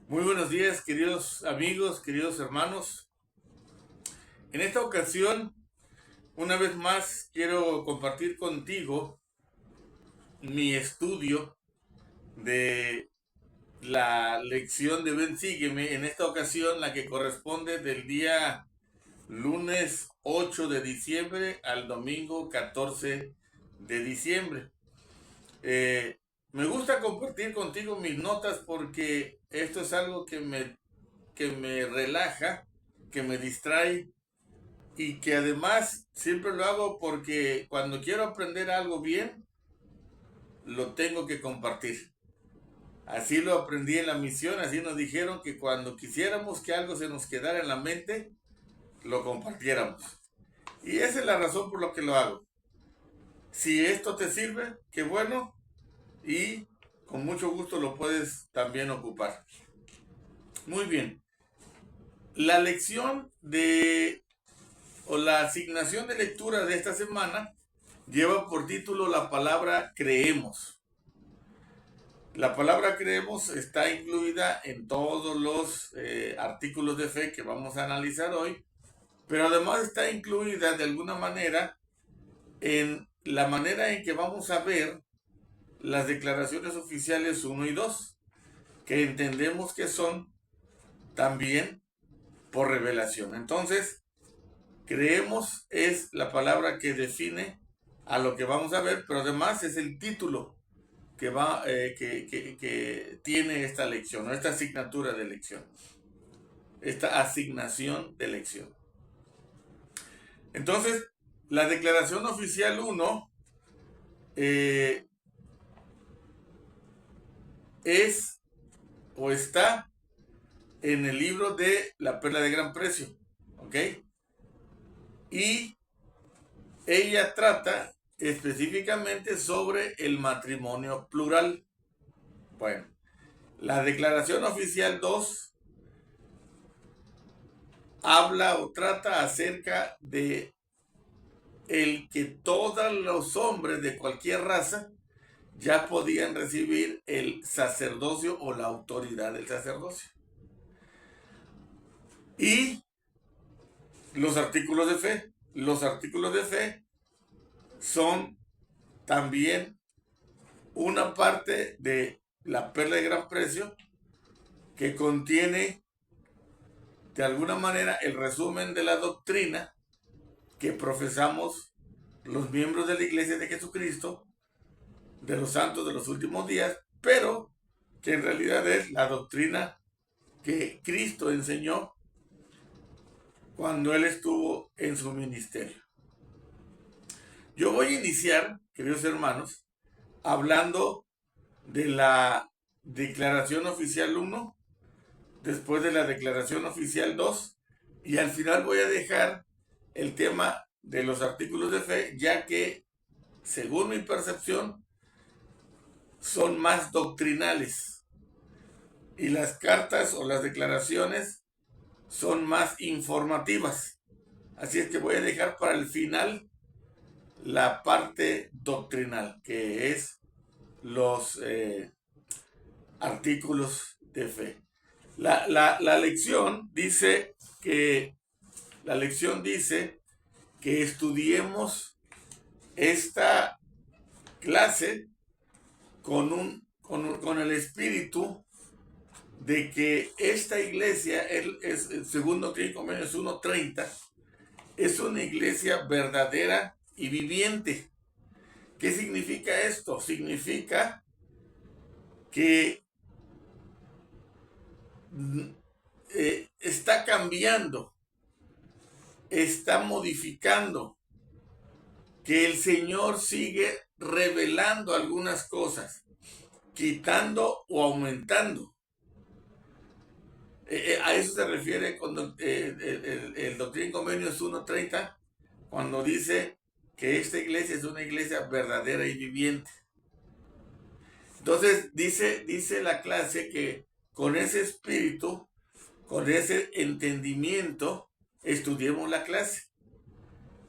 Muy buenos días, queridos amigos, queridos hermanos. En esta ocasión, una vez más, quiero compartir contigo mi estudio de la lección de Ven Sígueme. En esta ocasión, la que corresponde del día lunes 8 de diciembre al domingo 14 de diciembre. Eh, Me gusta compartir contigo mis notas porque esto es algo que me relaja, que me distrae y que además siempre lo hago porque cuando quiero aprender algo bien, lo tengo que compartir. Así lo aprendí en la misión, así nos dijeron que cuando quisiéramos que algo se nos quedara en la mente, lo compartiéramos. Y esa es la razón por la que lo hago. Si esto te sirve, qué bueno, y con mucho gusto lo puedes también ocupar. Muy bien. La lección de o la asignación de lectura de esta semana lleva por título la palabra creemos. La palabra creemos está incluida en todos los artículos de fe que vamos a analizar hoy, pero además está incluida de alguna manera en la manera en que vamos a ver las declaraciones oficiales 1 y 2, que entendemos que son también por revelación. Entonces, creemos es la palabra que define a lo que vamos a ver, pero además es el título que tiene esta lección, o esta asignatura de lección, esta asignación de lección. Entonces, la declaración oficial 1 es o está en el libro de La Perla de Gran Precio, ¿ok? Y ella trata específicamente sobre el matrimonio plural. Bueno, la declaración oficial 2 habla o trata acerca de el que todos los hombres de cualquier raza ya podían recibir el sacerdocio o la autoridad del sacerdocio. Y los artículos de fe. Los artículos de fe son también una parte de la perla de gran precio que contiene de alguna manera el resumen de la doctrina que profesamos los miembros de la Iglesia de Jesucristo, de los santos de los últimos días, pero que en realidad es la doctrina que Cristo enseñó cuando Él estuvo en su ministerio. Yo voy a iniciar, queridos hermanos, hablando de la declaración oficial 1, después de la declaración oficial 2, y al final voy a dejar el tema de los artículos de fe, ya que, según mi percepción, son más doctrinales y las cartas o las declaraciones son más informativas. Así es que voy a dejar para el final la parte doctrinal, que es los artículos de fe. La lección dice que estudiemos esta clase con el espíritu de que esta iglesia, según Doctrina y Convenios 1:30, es una iglesia verdadera y viviente. ¿Qué significa esto? Significa que está cambiando, está modificando, que el Señor sigue revelando algunas cosas, quitando o aumentando. A eso se refiere cuando el Doctrina y Convenios 1:30, cuando dice que esta iglesia es una iglesia verdadera y viviente. Entonces dice la clase que con ese espíritu, con ese entendimiento, estudiemos la clase.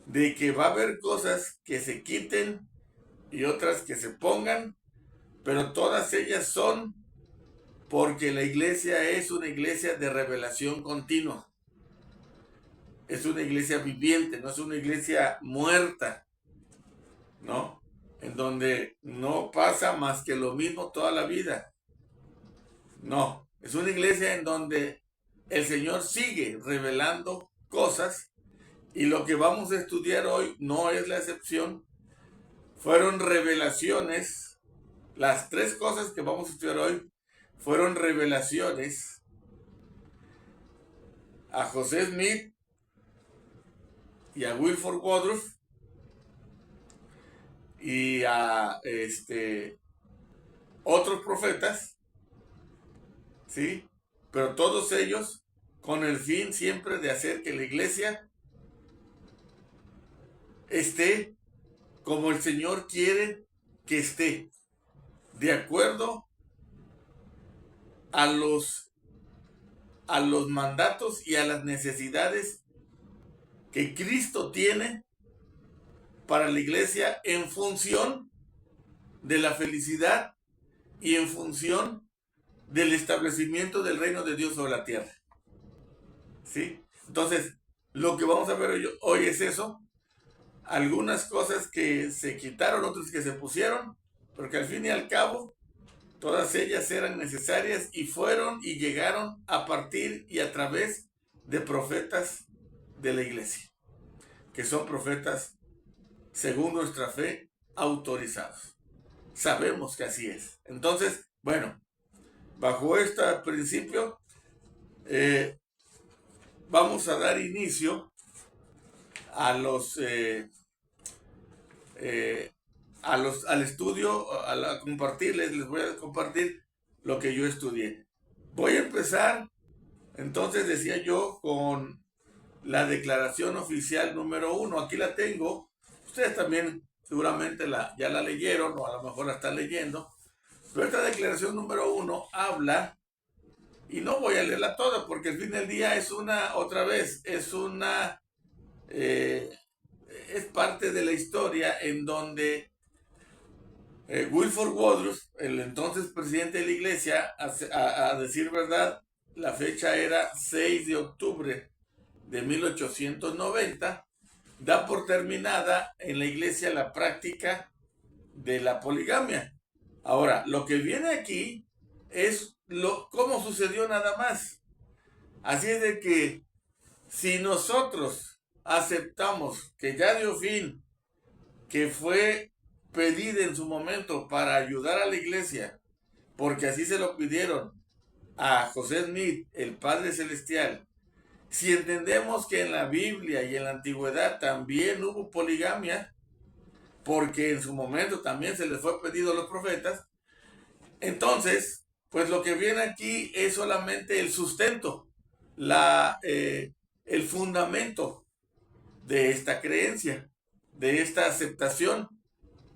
De que va a haber cosas que se quiten y otras que se pongan, pero todas ellas son porque la iglesia es una iglesia de revelación continua. Es una iglesia viviente, no es una iglesia muerta, ¿no? En donde no pasa más que lo mismo toda la vida. No, es una iglesia en donde el Señor sigue revelando cosas y lo que vamos a estudiar hoy no es la excepción. Fueron revelaciones, las tres cosas que vamos a estudiar hoy fueron revelaciones a José Smith y a Wilford Woodruff y a otros profetas, ¿sí? Pero todos ellos con el fin siempre de hacer que la iglesia esté como el Señor quiere que esté, de acuerdo a los mandatos y a las necesidades que Cristo tiene para la iglesia en función de la felicidad y en función del establecimiento del reino de Dios sobre la tierra. ¿Sí? Entonces, lo que vamos a ver hoy es eso. Algunas cosas que se quitaron, otras que se pusieron, porque al fin y al cabo, todas ellas eran necesarias y fueron y llegaron a partir y a través de profetas de la iglesia, que son profetas, según nuestra fe, autorizados. Sabemos que así es. Entonces, bueno, bajo este principio, vamos a dar inicio al estudio, a compartirles, les voy a compartir lo que yo estudié. Voy a empezar, entonces decía yo, con la declaración oficial número 1. Aquí la tengo. Ustedes también seguramente ya la leyeron o a lo mejor la están leyendo. Pero esta declaración número 1 habla, y no voy a leerla toda porque al fin del día es parte de la historia en donde Wilford Woodruff, el entonces presidente de la iglesia, a decir verdad, la fecha era 6 de octubre de 1890, da por terminada en la iglesia la práctica de la poligamia. Ahora, lo que viene aquí es cómo sucedió nada más. Así es de que si nosotros aceptamos que ya dio fin, que fue pedida en su momento para ayudar a la iglesia, porque así se lo pidieron a José Smith, el Padre Celestial, si entendemos que en la Biblia y en la antigüedad también hubo poligamia, porque en su momento también se les fue pedido a los profetas, entonces, pues lo que viene aquí es solamente el sustento, el fundamento de esta creencia, de esta aceptación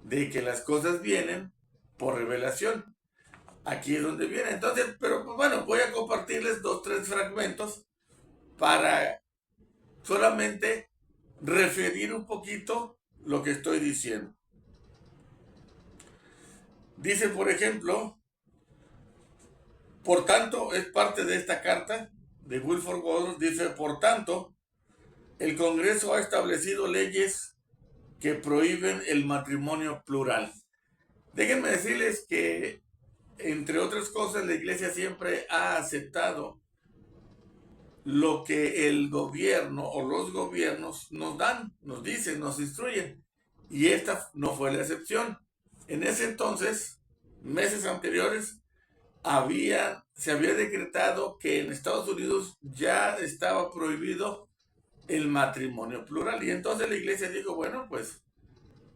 de que las cosas vienen por revelación. Aquí es donde viene. Entonces, pero pues bueno, voy a compartirles 2 o 3 fragmentos para solamente referir un poquito lo que estoy diciendo. Dice, por ejemplo, por tanto, es parte de esta carta de Wilford Woodruff, dice, por tanto, el Congreso ha establecido leyes que prohíben el matrimonio plural. Déjenme decirles que, entre otras cosas, la iglesia siempre ha aceptado lo que el gobierno o los gobiernos nos dan, nos dicen, nos instruyen. Y esta no fue la excepción. En ese entonces, meses anteriores, se había decretado que en Estados Unidos ya estaba prohibido el matrimonio plural. Y entonces la iglesia dijo, bueno, pues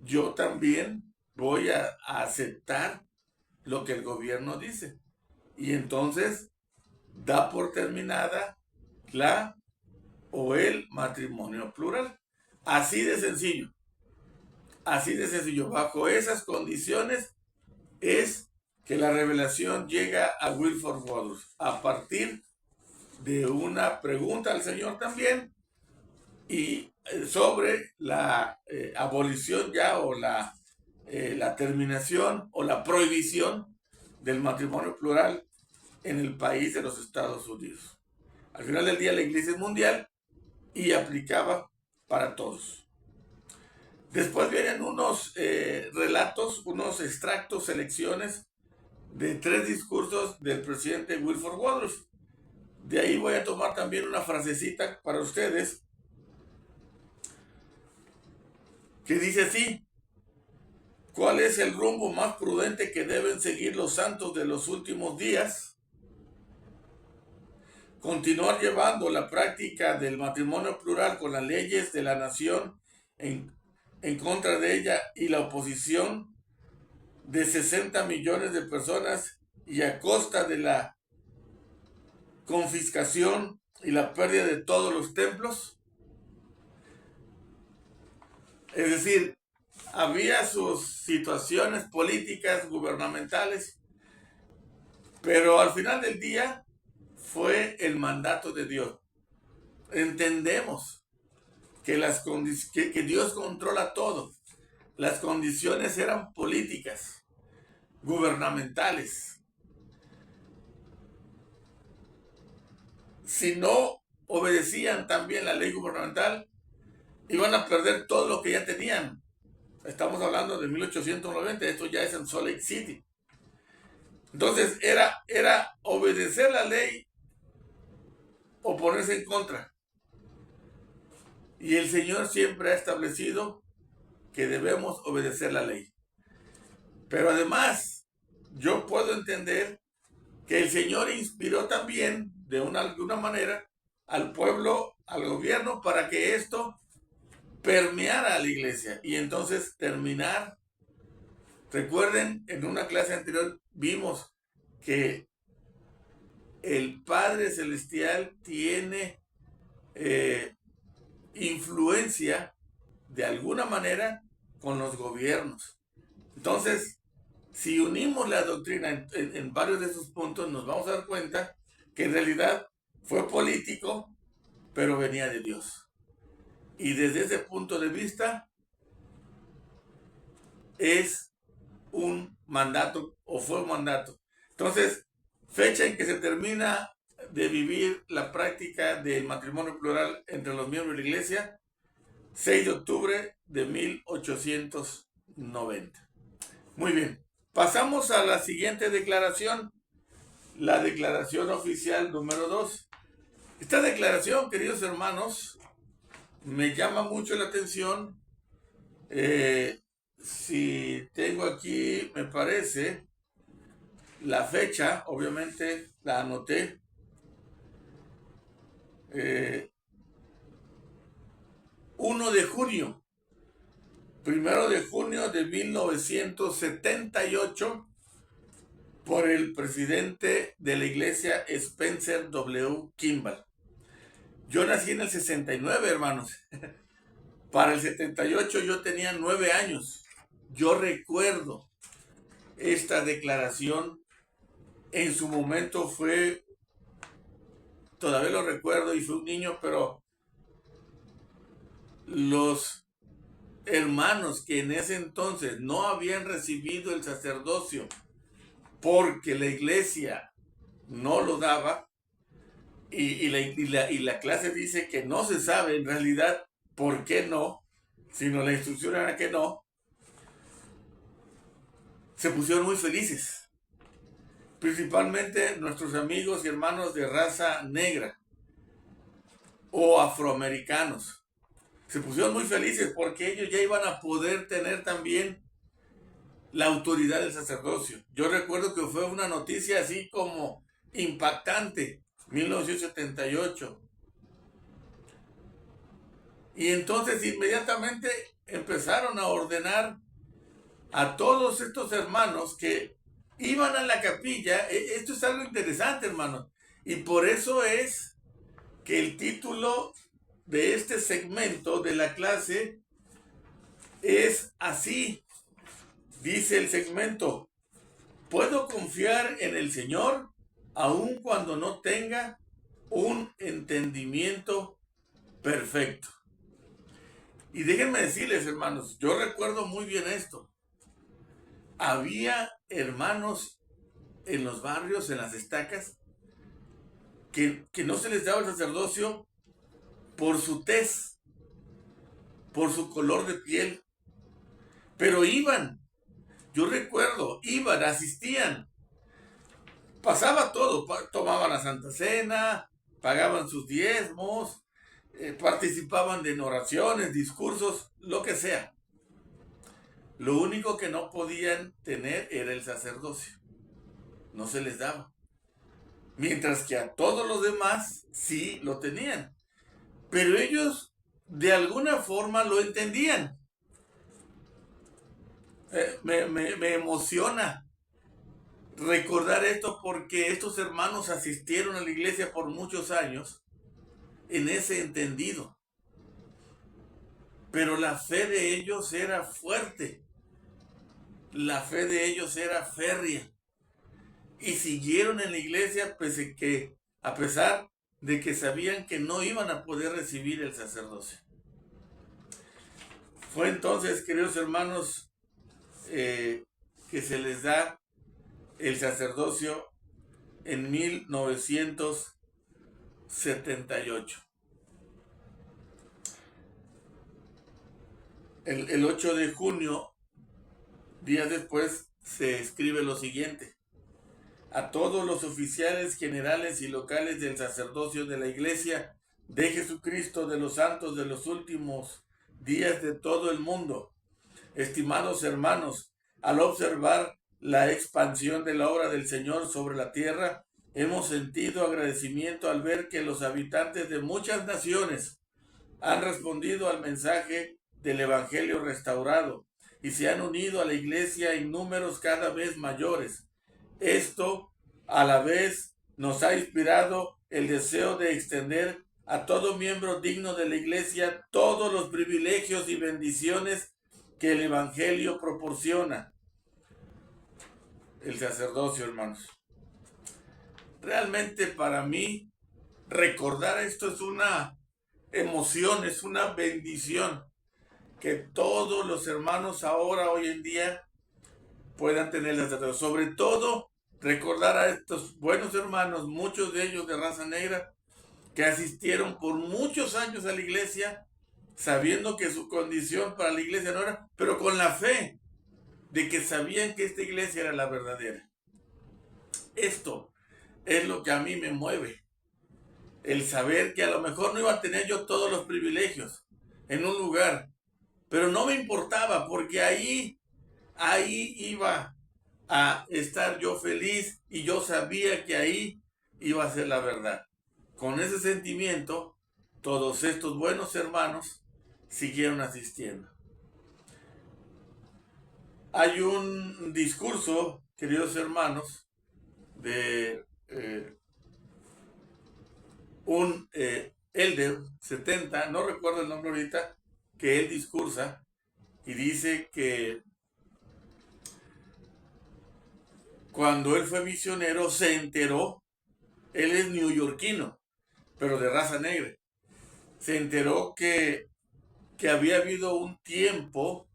yo también voy a aceptar lo que el gobierno dice. Y entonces da por terminada el matrimonio plural. Así de sencillo. Así de sencillo. Bajo esas condiciones es que la revelación llega a Wilford Woodruff a partir de una pregunta al Señor también y sobre la abolición ya o la terminación o la prohibición del matrimonio plural en el país de los Estados Unidos. Al final del día la iglesia es mundial y aplicaba para todos. Después vienen unos relatos, unos extractos, selecciones de 3 discursos del presidente Wilford Woodruff. De ahí voy a tomar también una frasecita para ustedes que dice así: ¿cuál es el rumbo más prudente que deben seguir los santos de los últimos días? Continuar llevando la práctica del matrimonio plural con las leyes de la nación en contra de ella y la oposición de 60 millones de personas, y a costa de la confiscación y la pérdida de todos los templos. Es decir, había sus situaciones políticas, gubernamentales, pero al final del día fue el mandato de Dios. Entendemos que Dios controla todo. Las condiciones eran políticas, gubernamentales. Si no obedecían también la ley gubernamental, iban a perder todo lo que ya tenían. Estamos hablando de 1890, esto ya es en Salt Lake City. Entonces era obedecer la ley o ponerse en contra. Y el Señor siempre ha establecido que debemos obedecer la ley. Pero además, yo puedo entender que el Señor inspiró también de alguna manera al pueblo, al gobierno, para que esto permeara a la iglesia y entonces terminar. Recuerden, en una clase anterior vimos que el Padre Celestial tiene influencia de alguna manera con los gobiernos. Entonces, si unimos la doctrina en varios de esos puntos, nos vamos a dar cuenta que en realidad fue político, pero venía de Dios. Y desde ese punto de vista, es un mandato, o fue un mandato. Entonces, fecha en que se termina de vivir la práctica del matrimonio plural entre los miembros de la iglesia, 6 de octubre de 1890. Muy bien, pasamos a la siguiente declaración, la declaración oficial número 2. Esta declaración, queridos hermanos, me llama mucho la atención. Si tengo aquí, me parece, la fecha, obviamente la anoté. 1 de junio, 1 de junio de 1978, por el presidente de la iglesia Spencer W. Kimball. Yo nací en el 69, hermanos. Para el 78 yo tenía 9 años. Yo recuerdo esta declaración. En su momento todavía lo recuerdo, y fue un niño, pero los hermanos que en ese entonces no habían recibido el sacerdocio porque la iglesia no lo daba, y la clase dice que no se sabe en realidad por qué no, sino la instrucción era que no, se pusieron muy felices, principalmente nuestros amigos y hermanos de raza negra o afroamericanos. Se pusieron muy felices porque ellos ya iban a poder tener también la autoridad del sacerdocio. Yo recuerdo que fue una noticia así como impactante, 1978. Y entonces inmediatamente empezaron a ordenar a todos estos hermanos que iban a la capilla. Esto es algo interesante, hermanos. Y por eso es que el título de este segmento de la clase es así. Dice el segmento: ¿puedo confiar en el Señor aun cuando no tenga un entendimiento perfecto? Y déjenme decirles, hermanos, yo recuerdo muy bien esto. Había hermanos en los barrios, en las estacas, que no se les daba el sacerdocio por su tez, por su color de piel, pero iban. Yo recuerdo, iban, asistían, pasaba todo, tomaban la Santa Cena, pagaban sus diezmos, participaban en oraciones, discursos, lo que sea. Lo único que no podían tener era el sacerdocio, no se les daba. Mientras que a todos los demás sí lo tenían. Pero ellos de alguna forma lo entendían. Me emociona recordar esto porque estos hermanos asistieron a la iglesia por muchos años en ese entendido. Pero la fe de ellos era fuerte. La fe de ellos era férrea. Y siguieron en la iglesia a pesar de que sabían que no iban a poder recibir el sacerdocio. Fue entonces, queridos hermanos, que se les da el sacerdocio en 1978. El 8 de junio, días después, se escribe lo siguiente: a todos los oficiales generales y locales del sacerdocio de la Iglesia de Jesucristo de los santos de los últimos días de todo el mundo. Estimados hermanos, al observar la expansión de la obra del Señor sobre la tierra, hemos sentido agradecimiento al ver que los habitantes de muchas naciones han respondido al mensaje del Evangelio restaurado y se han unido a la Iglesia en números cada vez mayores. Esto a la vez nos ha inspirado el deseo de extender a todo miembro digno de la Iglesia todos los privilegios y bendiciones que el Evangelio proporciona. El sacerdocio, hermanos. Realmente para mí recordar esto es una emoción, es una bendición que todos los hermanos ahora, hoy en día, puedan tener el sacerdocio. Sobre todo, recordar a estos buenos hermanos, muchos de ellos de raza negra, que asistieron por muchos años a la iglesia, sabiendo que su condición para la iglesia no era, pero con la fe de que sabían que esta iglesia era la verdadera. Esto es lo que a mí me mueve. El saber que a lo mejor no iba a tener yo todos los privilegios en un lugar, pero no me importaba porque ahí iba a estar yo feliz y yo sabía que ahí iba a ser la verdad. Con ese sentimiento, todos estos buenos hermanos siguieron asistiendo. Hay un discurso, queridos hermanos, de un elder 70, no recuerdo el nombre ahorita, que él discursa y dice que cuando él fue misionero se enteró, él es neoyorquino, pero de raza negra, se enteró que había habido un tiempo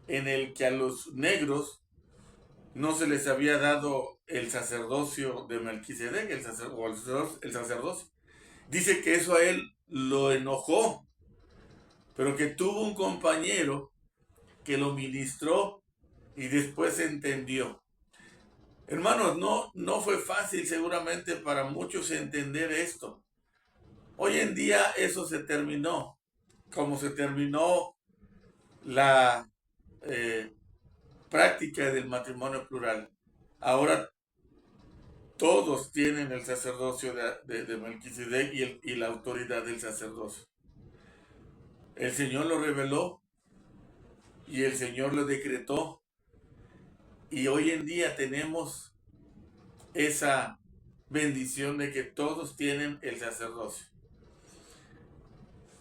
en el que a los negros no se les había dado el sacerdocio de Melquisedec, el sacerdocio. Dice que eso a él lo enojó, pero que tuvo un compañero que lo ministró y después entendió. Hermanos, no fue fácil seguramente para muchos entender esto. Hoy en día eso se terminó, como se terminó la práctica del matrimonio plural. Ahora todos tienen el sacerdocio de Melquisedec y la autoridad del sacerdocio. El Señor lo reveló y el Señor lo decretó. Y hoy en día tenemos esa bendición de que todos tienen el sacerdocio.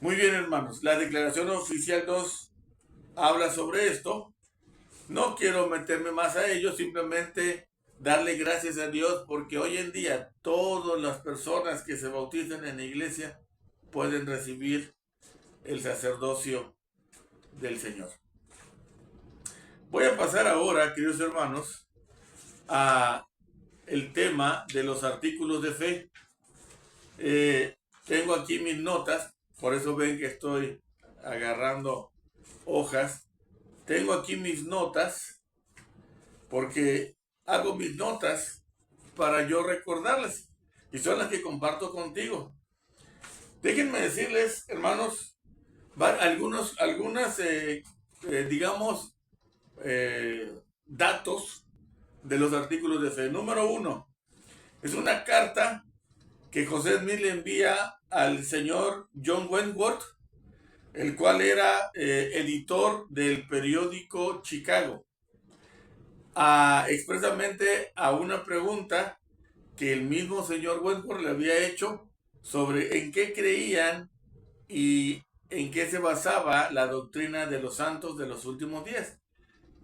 Muy bien, hermanos. La declaración oficial 2 habla sobre esto. No quiero meterme más a ello, simplemente darle gracias a Dios porque hoy en día todas las personas que se bautizan en la iglesia pueden recibir el sacerdocio del Señor. Voy a pasar ahora, queridos hermanos, a el tema de los artículos de fe. Tengo aquí mis notas, por eso ven que estoy agarrando hojas. Tengo aquí mis notas porque hago mis notas para yo recordarlas y son las que comparto contigo. Déjenme decirles, hermanos, digamos, datos de los artículos de fe. Número 1, es una carta que José Smith le envía al señor John Wentworth, el cual era editor del periódico Chicago, expresamente a una pregunta que el mismo señor Wentworth le había hecho sobre en qué creían y en qué se basaba la doctrina de los santos de los últimos días.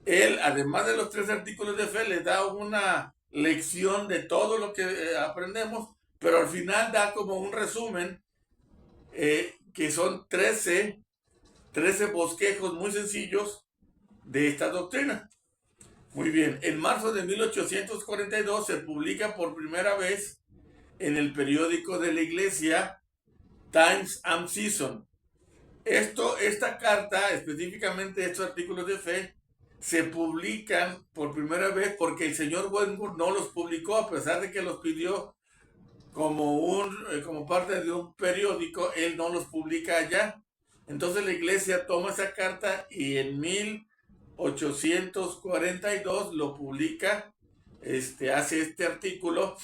Él, además de los 3 artículos de fe, le da una lección de todo lo que aprendemos, pero al final da como un resumen que son 13 bosquejos muy sencillos de esta doctrina. Muy bien, en marzo de 1842 se publica por primera vez en el periódico de la iglesia Times and Season. Esta carta, específicamente estos artículos de fe, se publican por primera vez porque el señor Wentworth no los publicó, a pesar de que los pidió como parte de un periódico. Él no los publica allá. Entonces la iglesia toma esa carta y en 1842 lo publica, hace este artículo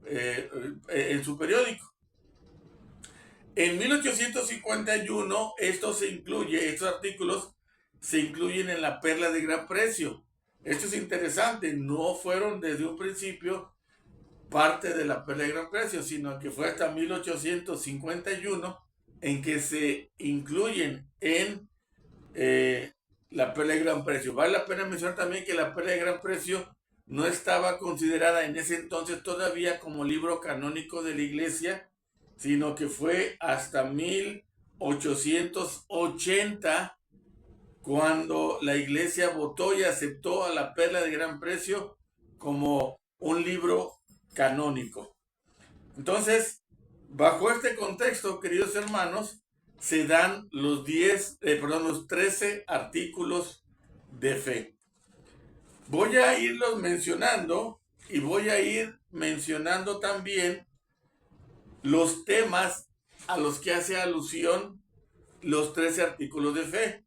en su periódico. En 1851 estos artículos se incluyen en la Perla de Gran Precio. Esto es interesante, no fueron desde un principio parte de la Perla de Gran Precio, sino que fue hasta 1851 en que se incluyen en la Perla de Gran Precio. Vale la pena mencionar también que la Perla de Gran Precio no estaba considerada en ese entonces todavía como libro canónico de la iglesia, sino que fue hasta 1880 cuando la iglesia votó y aceptó a la Perla de Gran Precio como un libro canónico. Entonces, bajo este contexto, queridos hermanos, se dan los 13 artículos de fe. Voy a irlos mencionando y voy a ir mencionando también los temas a los que hace alusión los 13 artículos de fe.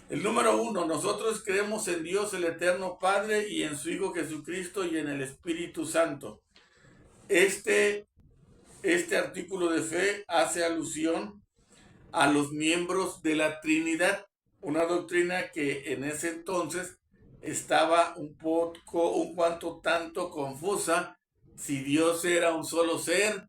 El número 1, nosotros creemos en Dios el Eterno Padre y en su Hijo Jesucristo y en el Espíritu Santo. Este artículo de fe hace alusión a los miembros de la Trinidad, una doctrina que en ese entonces estaba un cuanto tanto confusa, si Dios era un solo ser,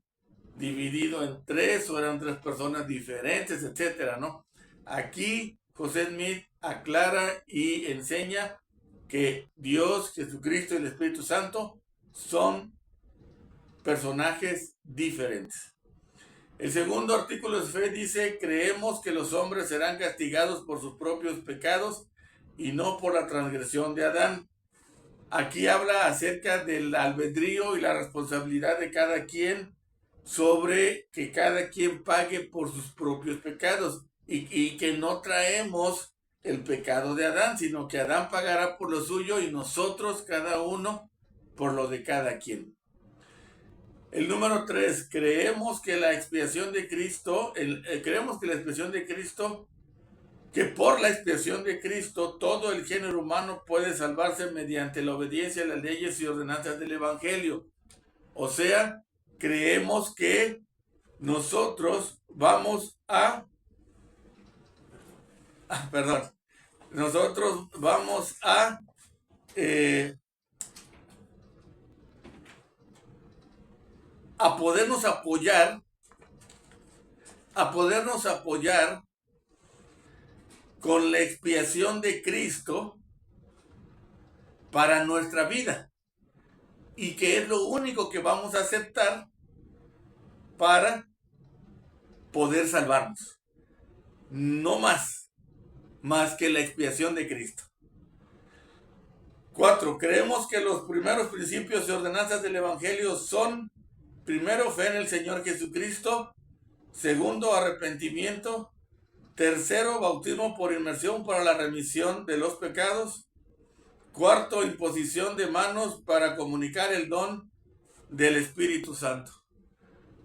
dividido en 3 o eran 3 personas diferentes, etcétera, ¿no? Aquí José Smith aclara y enseña que Dios, Jesucristo y el Espíritu Santo son personajes diferentes. El segundo artículo de fe dice: creemos que los hombres serán castigados por sus propios pecados y no por la transgresión de Adán. Aquí habla acerca del albedrío y la responsabilidad de cada quien, sobre que cada quien pague por sus propios pecados y que no traemos el pecado de Adán, sino que Adán pagará por lo suyo y nosotros cada uno por lo de cada quien. El número 3, creemos que la expiación de Cristo, que por la expiación de Cristo todo el género humano puede salvarse mediante la obediencia a las leyes y ordenanzas del Evangelio. O sea, creemos que nosotros vamos a podernos apoyar con la expiación de Cristo para nuestra vida, y que es lo único que vamos a aceptar para poder salvarnos. No más que la expiación de Cristo. 4. Creemos que los primeros principios y ordenanzas del Evangelio son, primero, fe en el Señor Jesucristo. Segundo, arrepentimiento. Tercero, bautismo por inmersión para la remisión de los pecados. Cuarto, imposición de manos para comunicar el don del Espíritu Santo.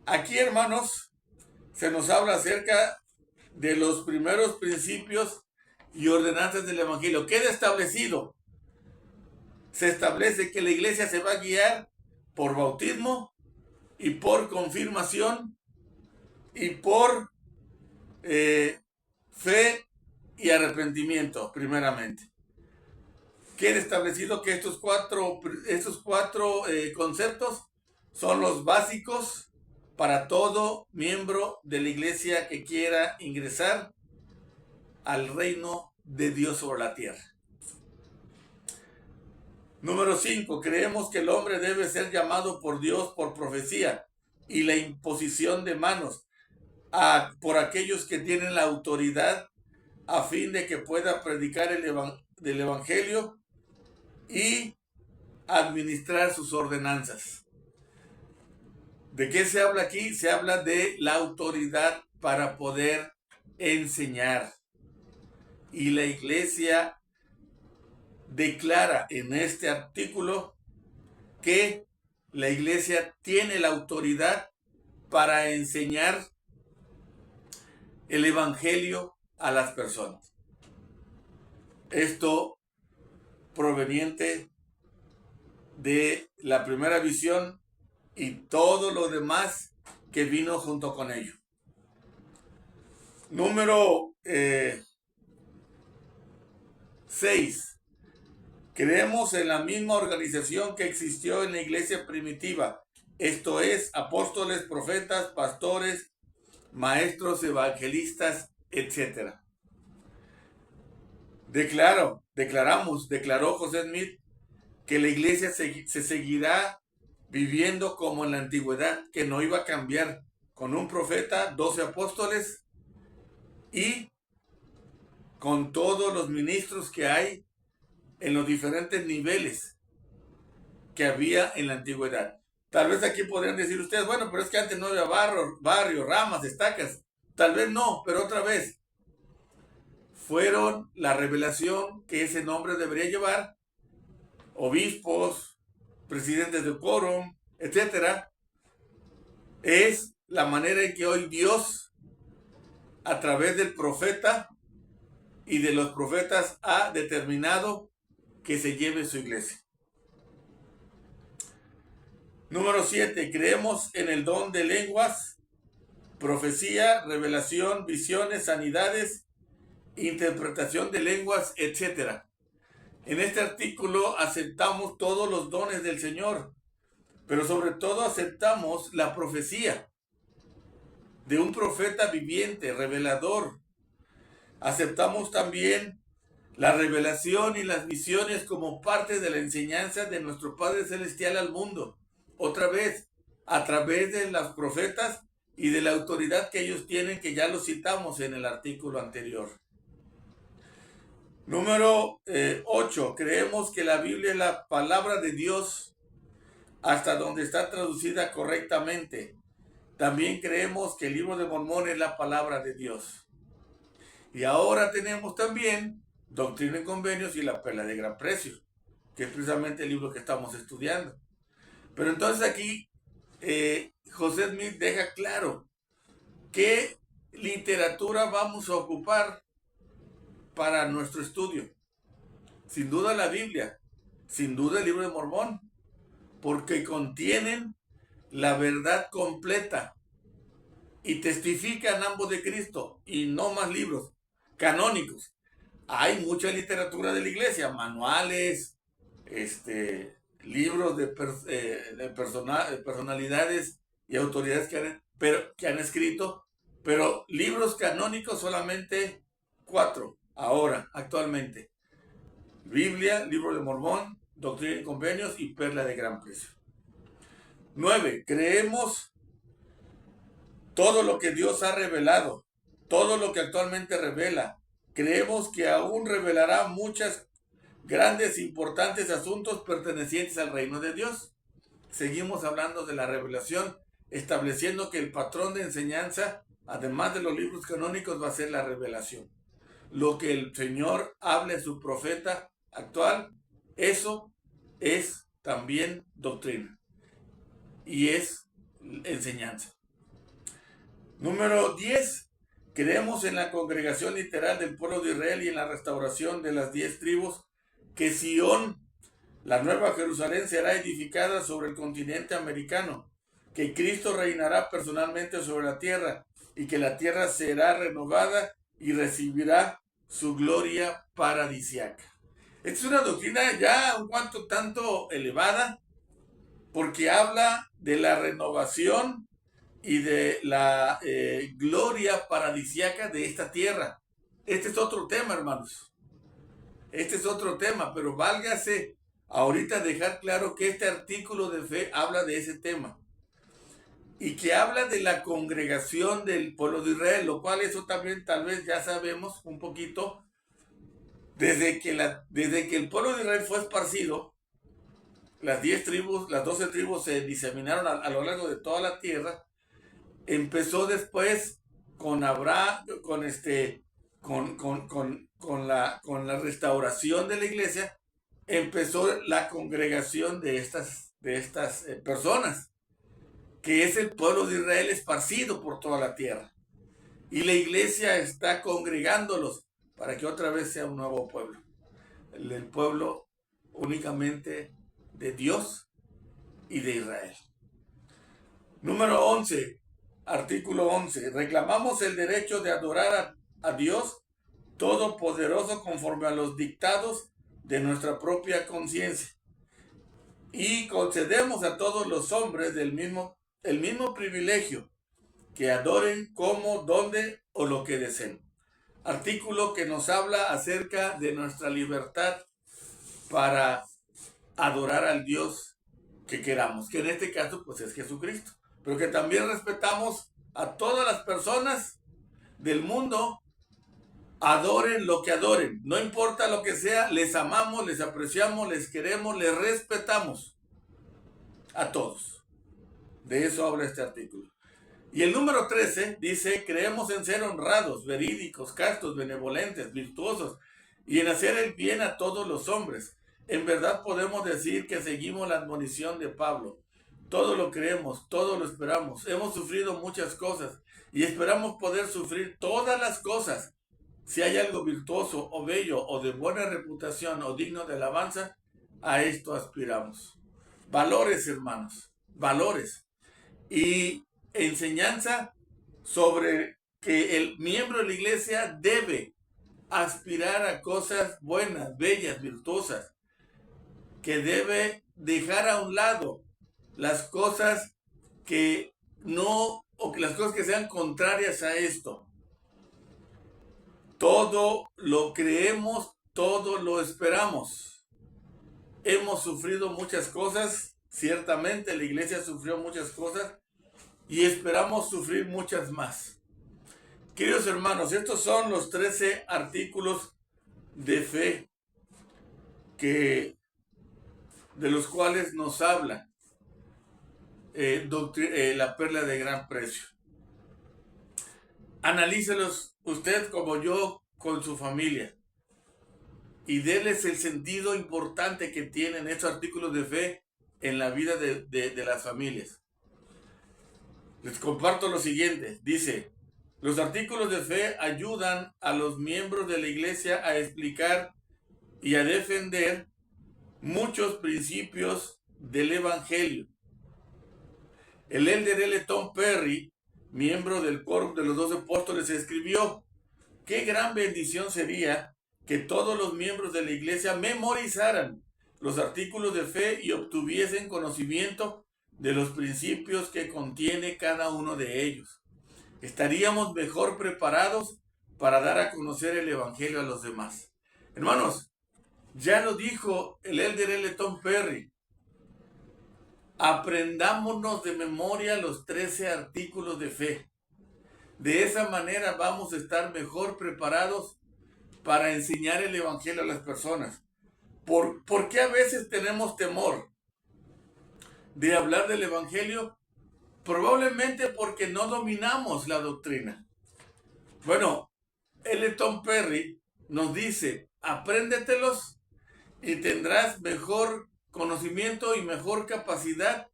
Aquí, hermanos, se nos habla acerca de los primeros principios y ordenanzas del Evangelio. Queda establecido. Se establece que la iglesia se va a guiar por bautismo y por confirmación y por fe y arrepentimiento, primeramente. Queda establecido que estos cuatro conceptos son los básicos para todo miembro de la iglesia que quiera ingresar al reino de Dios sobre la tierra. Número 5. Creemos que el hombre debe ser llamado por Dios por profecía y la imposición de manos por aquellos que tienen la autoridad a fin de que pueda predicar el Evangelio y administrar sus ordenanzas. ¿De qué se habla aquí? Se habla de la autoridad para poder enseñar. Y la iglesia declara en este artículo que la iglesia tiene la autoridad para enseñar el Evangelio a las personas. Esto proveniente de la primera visión y todo lo demás que vino junto con ello. Número 6. Creemos en la misma organización que existió en la iglesia primitiva, esto es, apóstoles, profetas, pastores, maestros, evangelistas, etc. Declaró José Smith que la iglesia se seguirá viviendo como en la antigüedad, que no iba a cambiar, con un profeta, 12 apóstoles y con todos los ministros que hay en los diferentes niveles que había en la antigüedad. Tal vez aquí podrían decir ustedes, bueno, pero es que antes no había barrio, ramas, estacas. Tal vez no, pero otra vez, fueron la revelación que ese nombre debería llevar, obispos, presidentes de quórum, etcétera. Es la manera en que hoy Dios, a través del profeta y de los profetas, ha determinado que se lleve su iglesia. Número 7. Creemos en el don de lenguas, profecía, revelación, visiones, sanidades, interpretación de lenguas, etc. En este artículo aceptamos todos los dones del Señor, pero sobre todo aceptamos la profecía de un profeta viviente, revelador. Aceptamos también la revelación y las visiones como parte de la enseñanza de nuestro Padre Celestial al mundo. Otra vez, a través de los profetas y de la autoridad que ellos tienen, que ya lo citamos en el artículo anterior. Número 8. Creemos que la Biblia es la palabra de Dios hasta donde está traducida correctamente. También creemos que el libro de Mormón es la palabra de Dios. Y ahora tenemos también Doctrina y Convenios y la Perla de Gran Precio, que es precisamente el libro que estamos estudiando. Pero entonces aquí José Smith deja claro qué literatura vamos a ocupar para nuestro estudio. Sin duda la Biblia, sin duda el libro de Mormón, porque contienen la verdad completa y testifican ambos de Cristo, y no más libros canónicos. Hay mucha literatura de la iglesia, manuales, libros de personalidades y autoridades que han escrito, pero libros canónicos solamente 4 ahora, actualmente. Biblia, Libro de Mormón, Doctrina y Convenios y Perla de Gran Precio. 9. Creemos todo lo que Dios ha revelado, todo lo que actualmente revela. Creemos que aún revelará muchas grandes, importantes asuntos pertenecientes al reino de Dios. Seguimos hablando de la revelación, estableciendo que el patrón de enseñanza, además de los libros canónicos, va a ser la revelación. Lo que el Señor hable a su profeta actual, eso es también doctrina y es enseñanza. Número 10. Creemos en la congregación literal del pueblo de Israel y en la restauración de las 10 tribus, que Sion, la nueva Jerusalén, será edificada sobre el continente americano, que Cristo reinará personalmente sobre la tierra y que la tierra será renovada y recibirá su gloria paradisiaca. Esta es una doctrina ya un cuanto tanto elevada, porque habla de la renovación y de la gloria paradisiaca de esta tierra. Este es otro tema, hermanos. Este es otro tema, pero válgase ahorita dejar claro que este artículo de fe habla de ese tema y que habla de la congregación del pueblo de Israel, lo cual eso también tal vez ya sabemos un poquito. Desde que el pueblo de Israel fue esparcido, las 10 tribus, las 12 tribus se diseminaron a lo largo de toda la tierra. Empezó después con Abraham, con la restauración de la iglesia, empezó la congregación de estas personas, que es el pueblo de Israel esparcido por toda la tierra. Y la iglesia está congregándolos para que otra vez sea un nuevo pueblo. El pueblo únicamente de Dios y de Israel. Número 11. Artículo 11. Reclamamos el derecho de adorar a Dios Todopoderoso conforme a los dictados de nuestra propia conciencia. Y concedemos a todos los hombres el mismo privilegio, que adoren como, donde o lo que deseen. Artículo que nos habla acerca de nuestra libertad para adorar al Dios que queramos, que en este caso pues es Jesucristo, pero que también respetamos a todas las personas del mundo, adoren lo que adoren, no importa lo que sea, les amamos, les apreciamos, les queremos, les respetamos a todos. De eso habla este artículo. Y el número 13 dice: creemos en ser honrados, verídicos, castos, benevolentes, virtuosos y en hacer el bien a todos los hombres. En verdad podemos decir que seguimos la admonición de Pablo. Todo lo creemos, todo lo esperamos. Hemos sufrido muchas cosas y esperamos poder sufrir todas las cosas. Si hay algo virtuoso o bello o de buena reputación o digno de alabanza, a esto aspiramos. Valores, hermanos, valores. Y enseñanza sobre que el miembro de la iglesia debe aspirar a cosas buenas, bellas, virtuosas, que debe dejar a un lado las cosas que no, o que las cosas que sean contrarias a esto. Todo lo creemos, todo lo esperamos. Hemos sufrido muchas cosas, ciertamente la iglesia sufrió muchas cosas, y esperamos sufrir muchas más. Queridos hermanos, estos son los 13 artículos de fe de los cuales nos habla la perla de gran precio. Analícelos usted como yo con su familia y déles el sentido importante que tienen estos artículos de fe en la vida de las familias. Les comparto lo siguiente. Dice: los artículos de fe ayudan a los miembros de la iglesia a explicar y a defender muchos principios del evangelio. El elder L. Tom Perry, miembro del Quórum de los 12 Apóstoles, escribió: qué gran bendición sería que todos los miembros de la iglesia memorizaran los artículos de fe y obtuviesen conocimiento de los principios que contiene cada uno de ellos. Estaríamos mejor preparados para dar a conocer el evangelio a los demás. Hermanos, ya lo dijo el elder L. Tom Perry: aprendámonos de memoria los 13 artículos de fe. De esa manera vamos a estar mejor preparados para enseñar el evangelio a las personas. ¿Por qué a veces tenemos temor de hablar del Evangelio? Probablemente porque no dominamos la doctrina. Bueno, Elton Perry nos dice, apréndetelos y tendrás mejor conocimiento y mejor capacidad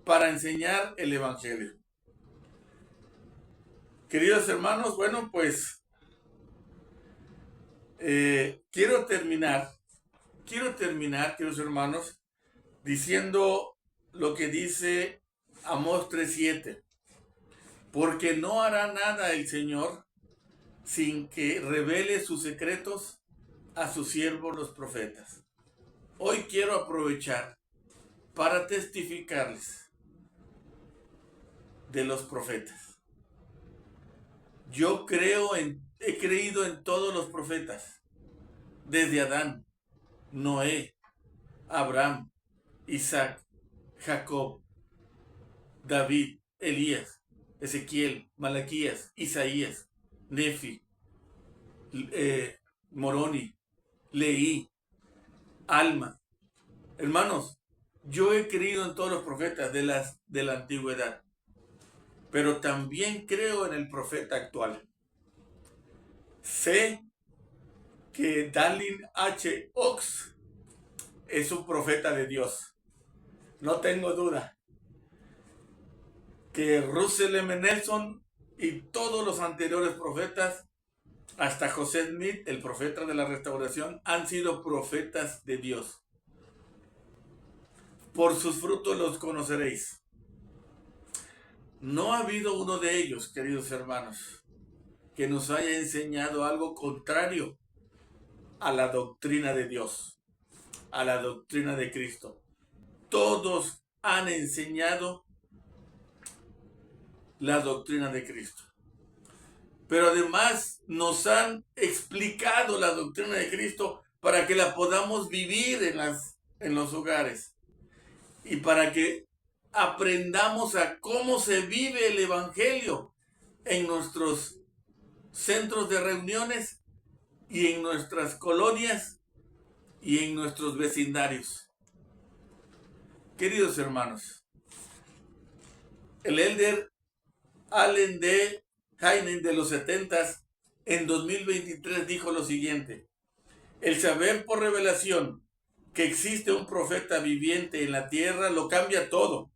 para enseñar el Evangelio. Queridos hermanos, bueno, pues quiero terminar, queridos hermanos, diciendo lo que dice Amós 3:7. Porque no hará nada el Señor sin que revele sus secretos a sus siervos los profetas. Hoy quiero aprovechar para testificarles de los profetas. Yo he creído en todos los profetas, desde Adán, Noé, Abraham, Isaac, Jacob, David, Elías, Ezequiel, Malaquías, Isaías, Nefi, Moroni, Leí, Alma. Hermanos, yo he creído en todos los profetas de la antigüedad, pero también creo en el profeta actual. Sé que Dallin H. Oaks es un profeta de Dios. No tengo duda que Russell M. Nelson y todos los anteriores profetas, hasta José Smith, el profeta de la restauración, han sido profetas de Dios. Por sus frutos los conoceréis. No ha habido uno de ellos, queridos hermanos, que nos haya enseñado algo contrario a la doctrina de Dios, a la doctrina de Cristo. Todos han enseñado la doctrina de Cristo. Pero además nos han explicado la doctrina de Cristo para que la podamos vivir en los hogares y para que aprendamos a cómo se vive el Evangelio en nuestros centros de reuniones y en nuestras colonias y en nuestros vecindarios. Queridos hermanos, el elder Allen D. Heinen de los 70s en 2023 dijo lo siguiente: el saber por revelación que existe un profeta viviente en la tierra lo cambia todo.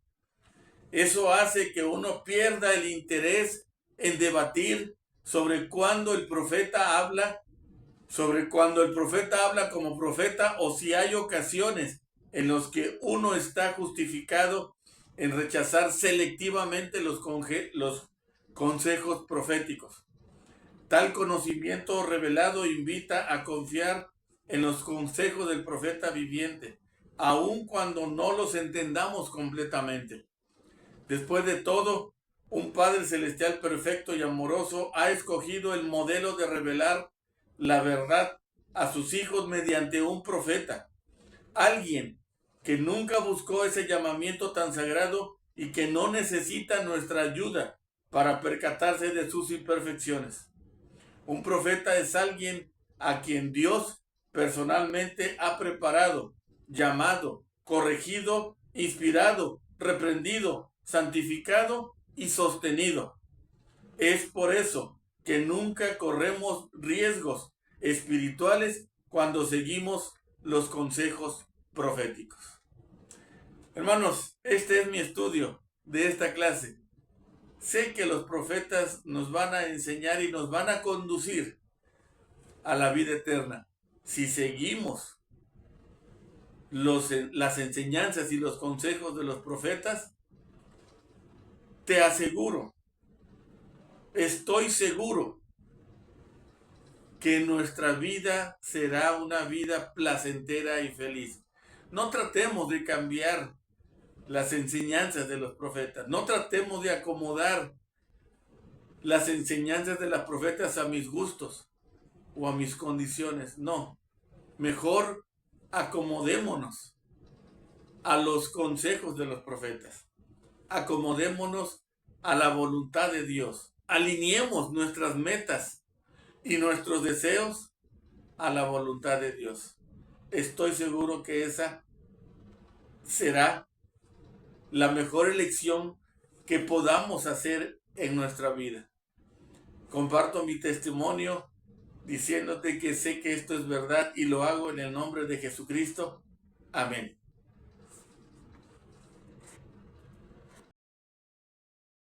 Eso hace que uno pierda el interés en debatir sobre cuándo el profeta habla como profeta, o si hay ocasiones en las que uno está justificado en rechazar selectivamente los consejos proféticos. Tal conocimiento revelado invita a confiar en los consejos del profeta viviente, aun cuando no los entendamos completamente. Después de todo, un Padre Celestial perfecto y amoroso ha escogido el modelo de revelar la verdad a sus hijos mediante un profeta, alguien que nunca buscó ese llamamiento tan sagrado y que no necesita nuestra ayuda para percatarse de sus imperfecciones. Un profeta es alguien a quien Dios personalmente ha preparado, llamado, corregido, inspirado, reprendido, santificado y sostenido. Es por eso que nunca corremos riesgos espirituales cuando seguimos los consejos proféticos. Hermanos, este es mi estudio de esta clase. Sé que los profetas nos van a enseñar y nos van a conducir a la vida eterna si seguimos las enseñanzas y los consejos de los profetas. Te aseguro, estoy seguro que nuestra vida será una vida placentera y feliz. No tratemos de cambiar las enseñanzas de los profetas. No tratemos de acomodar las enseñanzas de los profetas a mis gustos o a mis condiciones. No. Mejor acomodémonos a los consejos de los profetas. Acomodémonos a la voluntad de Dios. Alineemos nuestras metas y nuestros deseos a la voluntad de Dios. estoy seguro que esa será la mejor elección que podamos hacer en nuestra vida. Comparto mi testimonio diciéndote que sé que esto es verdad y lo hago en el nombre de Jesucristo. Amén.